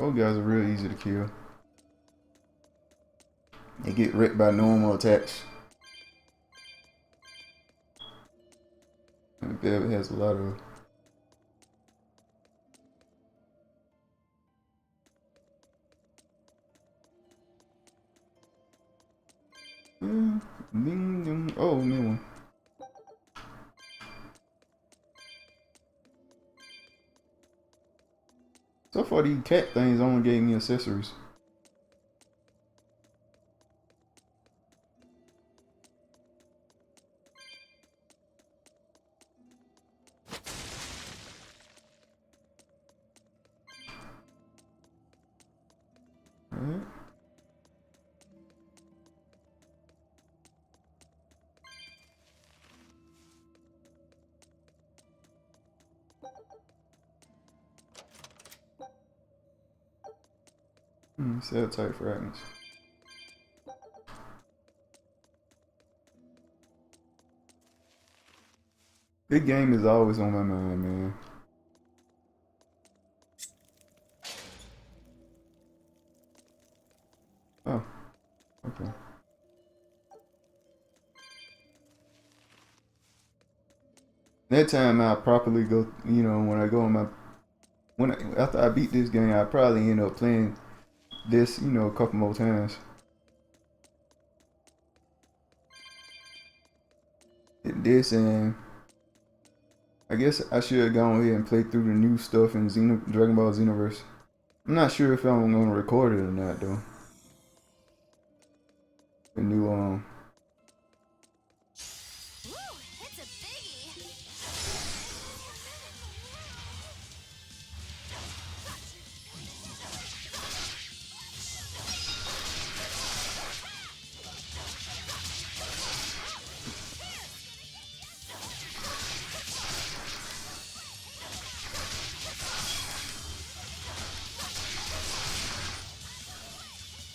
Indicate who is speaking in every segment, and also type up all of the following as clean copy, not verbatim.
Speaker 1: Those guys are real easy to kill. They get wrecked by normal attacks. And Bev has a lot of. Oh, man. So far, these cat things only gave me accessories. Alright. Cell type fragments. This game is always on my mind, man. Oh, okay. That time I'll properly go, you know, when I go on my, after I beat this game, I'll probably end up playing this, you know, a couple more times. This, and I guess I should have gone ahead and played through the new stuff in Dragon Ball Xenoverse. I'm not sure if I'm gonna record it or not though. The new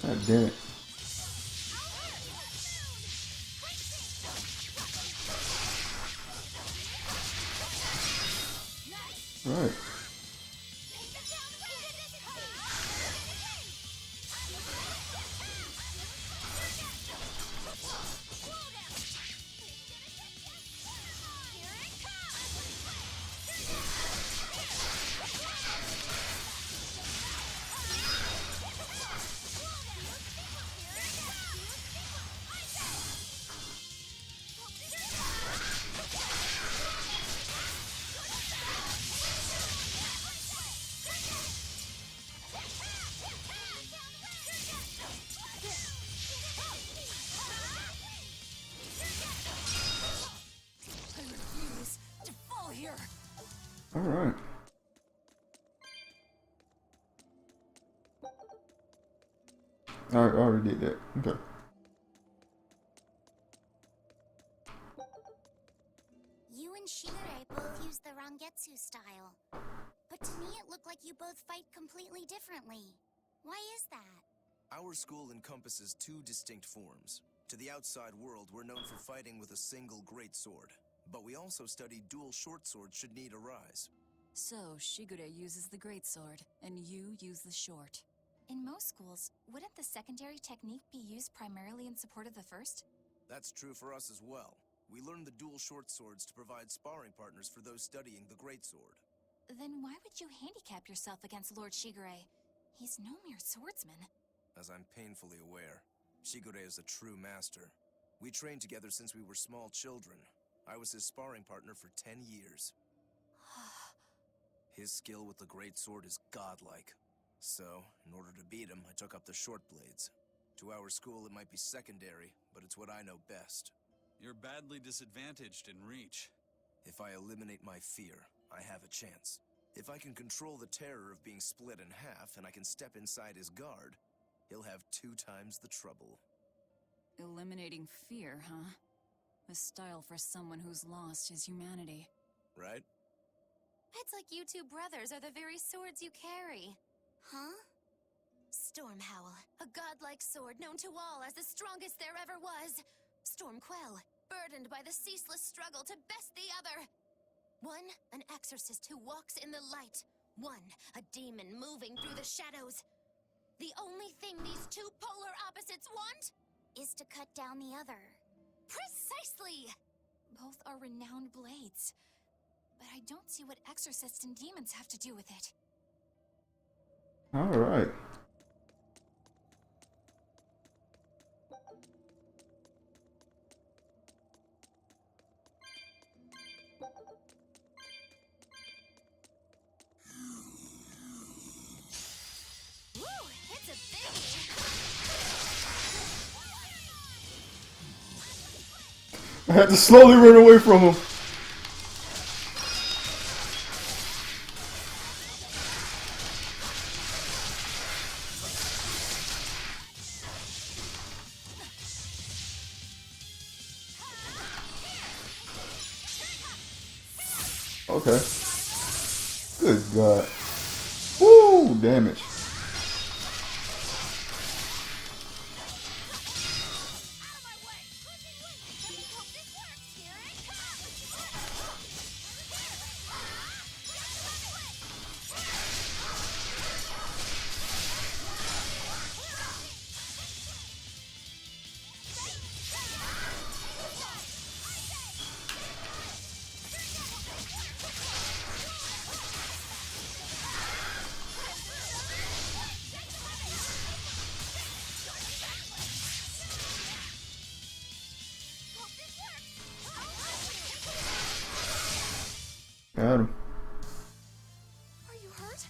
Speaker 1: God damn it. Right. All right. I already did that. Okay.
Speaker 2: You and Shigure both use the Rangetsu style. But to me it looked like you both fight completely differently. Why is that?
Speaker 3: Our school encompasses two distinct forms. To the outside world, we're known for fighting with a single great sword. But we also study dual short swords should need arise.
Speaker 4: So, Shigure uses the greatsword, and you use the short.
Speaker 2: In most schools, wouldn't the secondary technique be used primarily in support of the first?
Speaker 3: That's true for us as well. We learn the dual short swords to provide sparring partners for those studying the greatsword.
Speaker 2: Then why would you handicap yourself against Lord Shigure? He's no mere swordsman.
Speaker 3: As I'm painfully aware, Shigure is a true master. We trained together since we were small children. I was his sparring partner for 10 years. His skill with the greatsword is godlike. So, in order to beat him, I took up the short blades. To our school, it might be secondary, but it's what I know best.
Speaker 5: You're badly disadvantaged in reach.
Speaker 3: If I eliminate my fear, I have a chance. If I can control the terror of being split in half and I can step inside his guard, he'll have 2 times the trouble.
Speaker 4: Eliminating fear, huh? A style for someone who's lost his humanity.
Speaker 3: Right?
Speaker 2: It's like you two brothers are the very swords you carry. Huh? Stormhowl, a godlike sword known to all as the strongest there ever was. Stormquell, burdened by the ceaseless struggle to best the other. One, an exorcist who walks in the light. One, a demon moving through the shadows. The only thing these two polar opposites want is to cut down the other. Precisely!
Speaker 4: Both are renowned blades. But I don't see what exorcists and demons have to do with it.
Speaker 1: All right.
Speaker 2: Woo! It's a biggie!
Speaker 1: I had to slowly run away from him. Okay. Good God. Woo! Damage.
Speaker 2: Out of my way! Hope this works! Here it
Speaker 1: Got him.
Speaker 4: Are you hurt?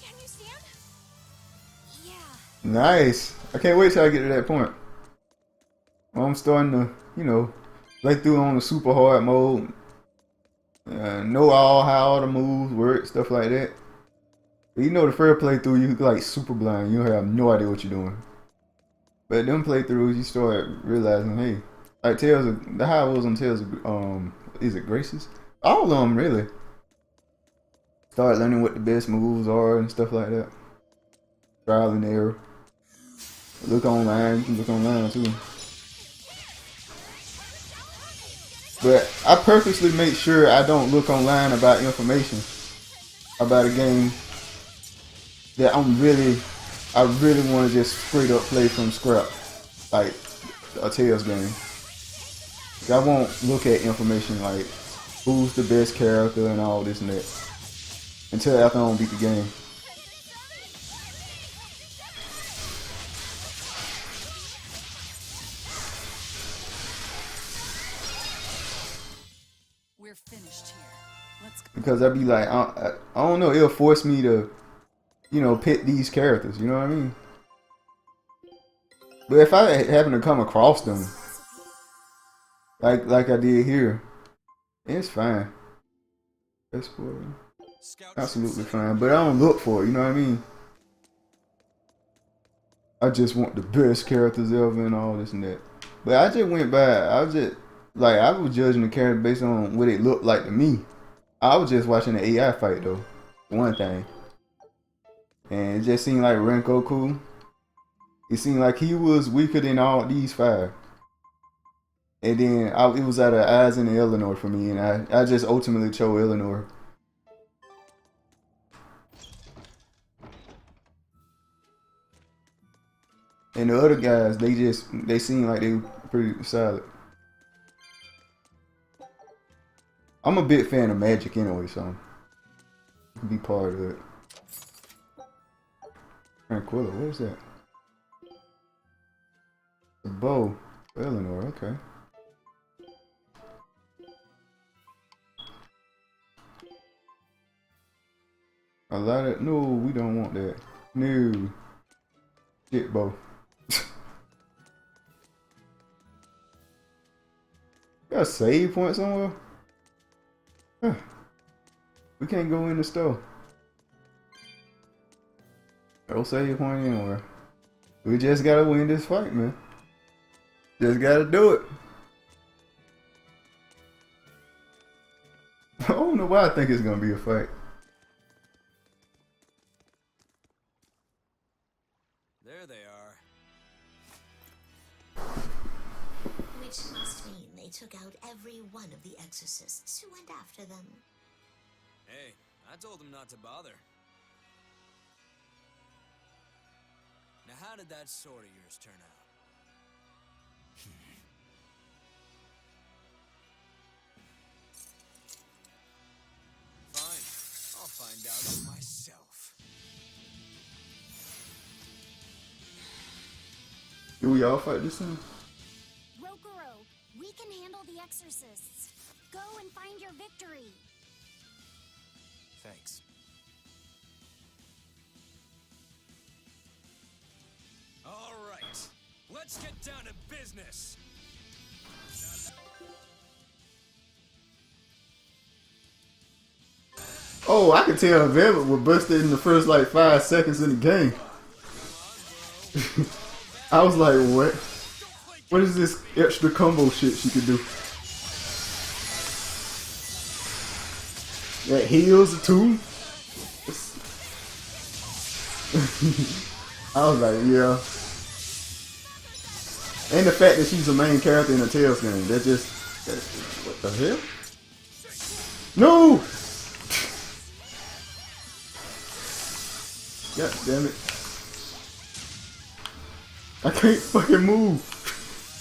Speaker 4: Can you stand?
Speaker 2: Yeah.
Speaker 1: Nice. I can't wait till I get to that point. I'm starting to, play through on the super hard mode. Know how all the moves work, stuff like that. But the first playthrough, you like super blind. You have no idea what you're doing. But them playthroughs, you start realizing, hey, like the how it was on Tales of, is it Graces? All of them, really. Start learning what the best moves are and stuff like that. Trial and error. Look online. You can look online too. But I purposely make sure I don't look online about information about a game that I really want to just straight up play from scrap, like a Tales game. I won't look at information like who's the best character and all this and that until after I don't beat the game.
Speaker 4: We're finished here. Let's go.
Speaker 1: Because I'd be like, I don't know, it'll force me to, pit these characters, you know what I mean? But if I happen to come across them, like I did here, it's fine. That's absolutely fine. But I don't look for it, you know what I mean? I just want the best characters ever and all this and that. But I just went by, I was judging the character based on what it looked like to me. I was just watching the AI fight though, one thing. And it just seemed like Renko cool. It seemed like he was weaker than all these five. And then it was out of Eyes and Eleanor for me, and I just ultimately chose Eleanor. And the other guys, they seem like they were pretty solid. I'm a big fan of magic anyway, so I can be part of it. Tranquilla, what is that? The bow. Eleanor, okay. A lot of no, we don't want that. No. Shit bow. Got a save point somewhere? Huh. We can't go in the store. No save point anywhere. We just gotta win this fight, man. Just gotta do it. I don't know why I think it's gonna be a fight.
Speaker 3: There they are.
Speaker 6: Which must mean they took out every one of the exorcists who went after them.
Speaker 3: Hey, I told them not to bother.
Speaker 7: Now, how did that sword of yours turn out? Fine. I'll find out for myself.
Speaker 1: Do we all fight this time?
Speaker 2: Rokuro, we can handle the exorcists. Go and find your victory.
Speaker 3: Thanks.
Speaker 7: All right. Let's get down to business.
Speaker 1: Oh, I could tell Velvet was busted in the first like 5 seconds in the game. I was like, what? What is this extra combo shit she could do? That heals too? I was like, yeah. And the fact that she's the main character in a Tales game, that just, what the hell? No! God damn it. I can't fucking move.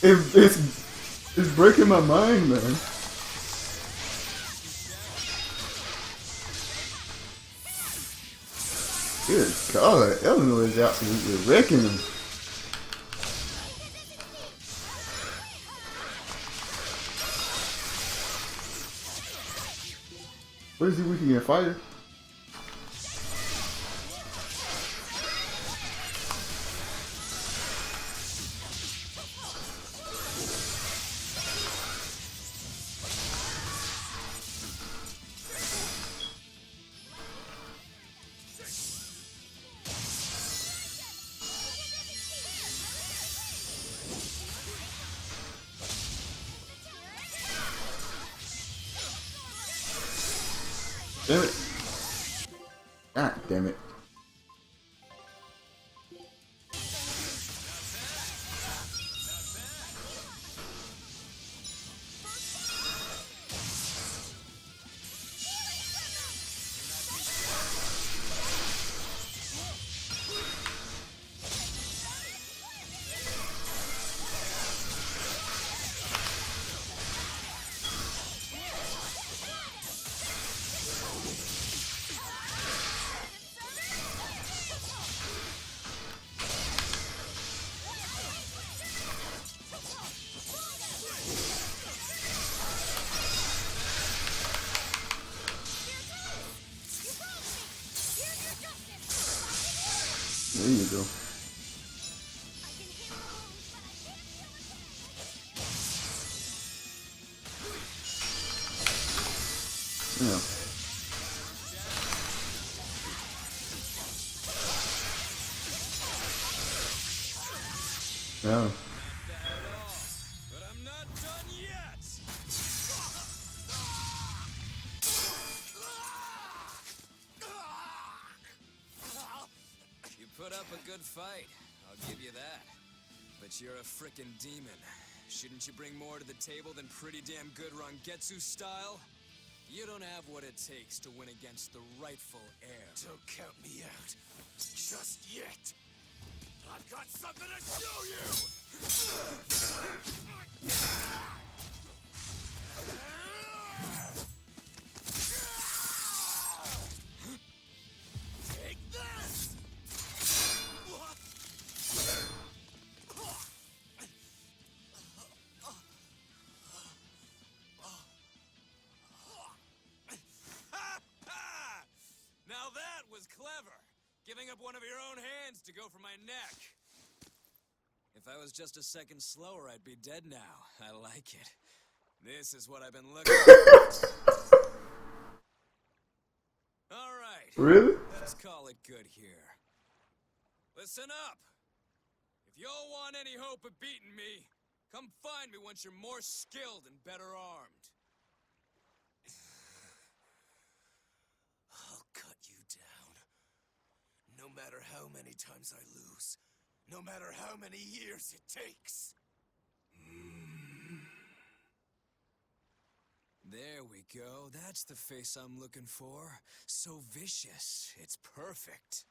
Speaker 1: It's breaking my mind, man. Good God, Eleanor is absolutely wrecking him. What is he weak against? Fire? Damn it. God damn it. There you go. Yeah. Yeah.
Speaker 7: But I'm not done yet. You put up a good fight, I'll give you that. But you're a frickin' demon. Shouldn't you bring more to the table than pretty damn good Rangetsu style? You don't have what it takes to win against the rightful heir.
Speaker 3: Don't count me out. Just yet. I've got something to show you! Take this!
Speaker 7: Now that was clever. Giving up one of your own hands to go for my neck. If I was just a second slower, I'd be dead now. I like it. This is what I've been looking for. All right.
Speaker 1: Really?
Speaker 7: Let's call it good here. Listen up. If y'all want any hope of beating me, come find me once you're more skilled and better armed.
Speaker 3: I'll cut you down. No matter how many times I lose. No matter how many years it takes.
Speaker 7: There we go. That's the face I'm looking for. So vicious. It's perfect.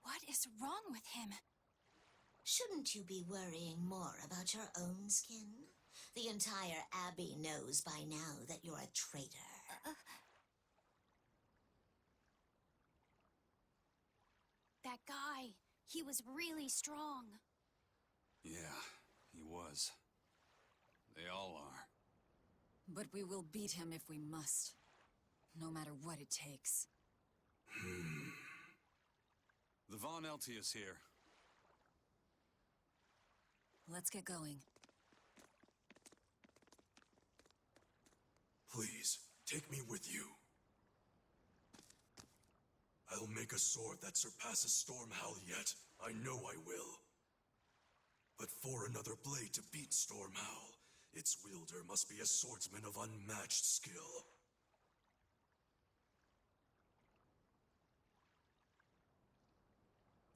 Speaker 2: What is wrong with him?
Speaker 6: Shouldn't you be worrying more about your own skin? The entire Abbey knows by now that you're a traitor.
Speaker 2: That guy, he was really strong.
Speaker 5: Yeah, he was. They all are.
Speaker 4: But we will beat him if we must. No matter what it takes.
Speaker 5: The Von Eltius here.
Speaker 4: Let's get going.
Speaker 8: Please, take me with you. I'll make a sword that surpasses Stormhowl yet. I know I will. But for another blade to beat Stormhowl, its wielder must be a swordsman of unmatched skill.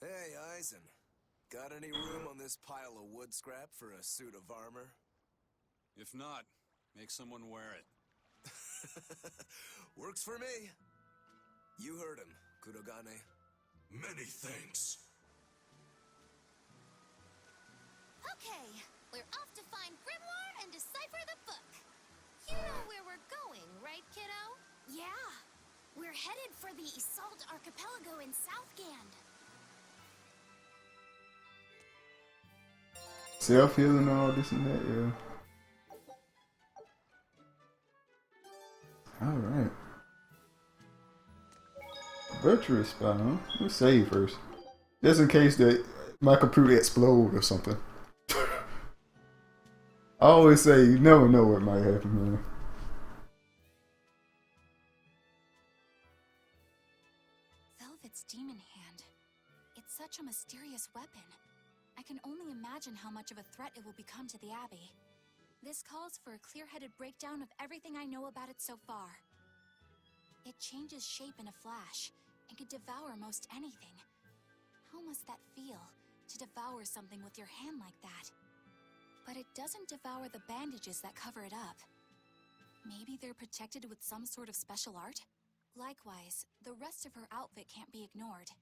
Speaker 3: Hey, Eisen. Got any room on this pile of wood scrap for a suit of armor?
Speaker 5: If not, make someone wear it.
Speaker 3: Works for me. You heard him, Kurogane.
Speaker 8: Many thanks.
Speaker 2: Okay, we're off to find Grimoire and decipher the book. You know where we're going, right, kiddo? Yeah. We're headed for the Isolde Archipelago in Southgand.
Speaker 1: Self-healing and all this and that, yeah. Alright. Virtuous spot, huh? Let's save first. Just in case that my computer explode or something. I always say you never know what might happen, man.
Speaker 2: Velvet's demon hand. It's such a mysterious weapon. I can only imagine how much of a threat it will become to the Abbey. This calls for a clear-headed breakdown of everything I know about it so far. It changes shape in a flash, and can devour most anything. How must that feel, to devour something with your hand like that? But it doesn't devour the bandages that cover it up. Maybe they're protected with some sort of special art? Likewise, the rest of her outfit can't be ignored.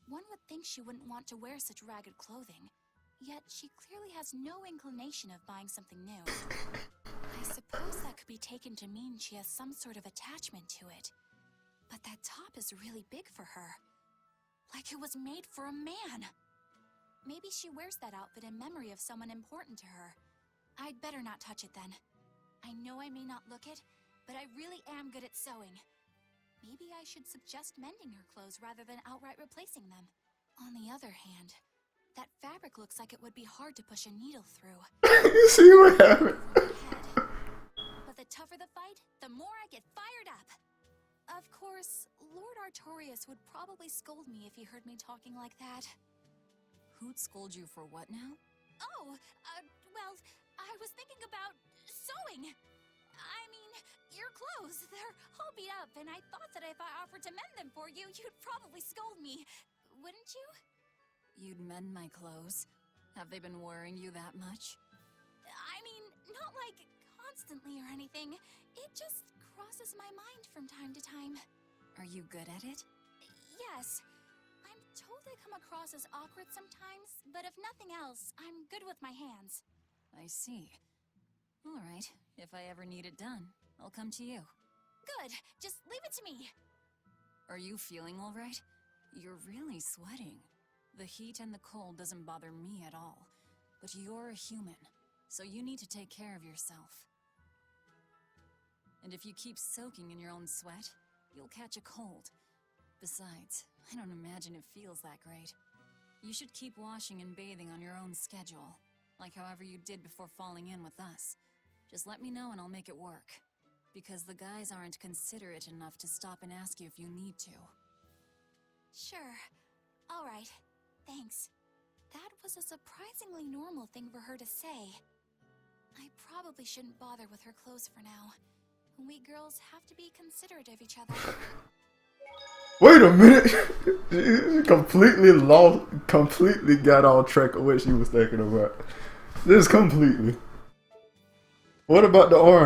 Speaker 2: One would think she wouldn't want to wear such ragged clothing. Yet, she clearly has no inclination of buying something new. I suppose that could be taken to mean she has some sort of attachment to it. But that top is really big for her. Like it was made for a man. Maybe she wears that outfit in memory of someone important to her. I'd better not touch it then. I know I may not look it, but I really am good at sewing. Maybe I should suggest mending her clothes rather than outright replacing them. On the other hand, that fabric looks like it would be hard to push a needle through.
Speaker 1: You see what happened?
Speaker 2: But the tougher the fight, the more I get fired up. Of course, Lord Artorias would probably scold me if he heard me talking like that.
Speaker 4: Who'd scold you for what now?
Speaker 2: Oh, well, I was thinking about sewing. I mean, your clothes, they're all beat up, and I thought that if I offered to mend them for you, you'd probably scold me. Wouldn't you?
Speaker 4: You'd mend my clothes? Have they been worrying you that much?
Speaker 2: I mean, not like constantly or anything. It just crosses my mind from time to time.
Speaker 4: Are you good at it?
Speaker 2: Yes. I'm told I come across as awkward sometimes, but if nothing else, I'm good with my hands.
Speaker 4: I see. All right. If I ever need it done, I'll come to you.
Speaker 2: Good. Just leave it to me.
Speaker 4: Are you feeling all right? You're really sweating. The heat and the cold doesn't bother me at all. But you're a human, so you need to take care of yourself. And if you keep soaking in your own sweat, you'll catch a cold. Besides, I don't imagine it feels that great. You should keep washing and bathing on your own schedule, like however you did before falling in with us. Just let me know and I'll make it work. Because the guys aren't considerate enough to stop and ask you if you need to.
Speaker 2: Sure. All right. Thanks. That was a surprisingly normal thing for her to say. I probably shouldn't bother with her clothes for now. We girls have to be considerate of each other.
Speaker 1: Wait a minute. She completely got off track of what she was thinking about. Just completely. What about the arm?